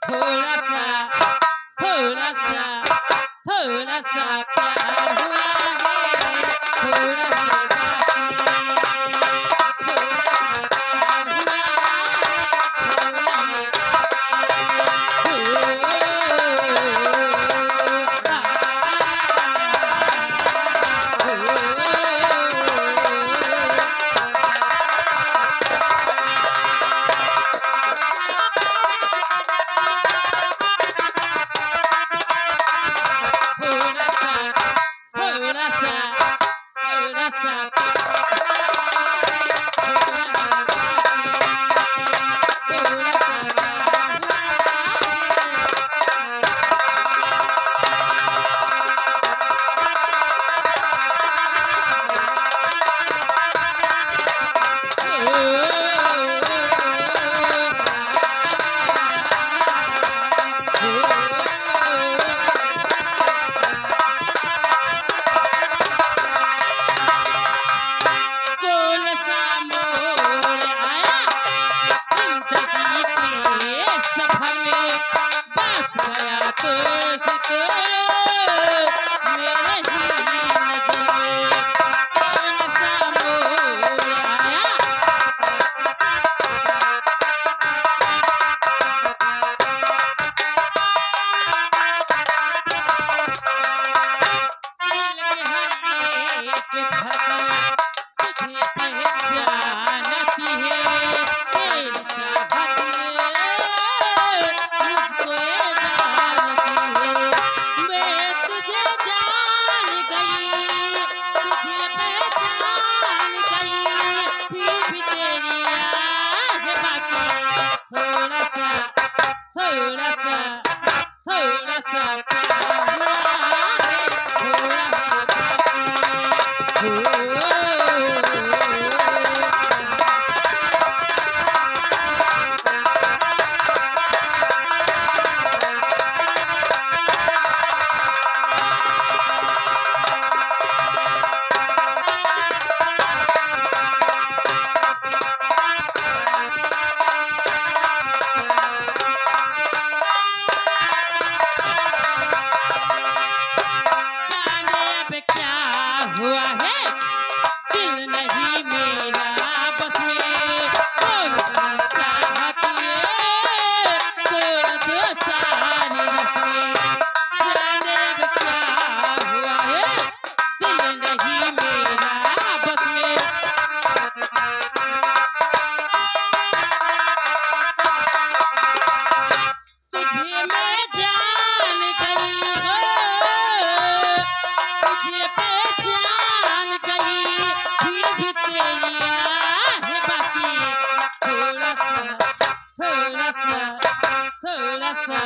थोड़ा सा थोड़ा सा थोड़ा सा प्यार हुआ है, थोड़ा है बाकी, थोड़ा सा प्यार हुआ है, थोड़ा है थोड़ा सा थोड़ा सा थोड़ा सा थोड़ा सा प्यार हुआ है, थोड़ा है बाकी, हुआ है दिल नहीं मेरा बस में, कौन सा चाहती है थोड़ा दो सारी रस में, जाने अब क्या हुआ है दिल नहीं मेरा बस में, तुझे मैं जान गई हो, तुझे पहचान गई, फिर भी तेरी है बाकी, थोड़ा सा थोड़ा सा थोड़ा सा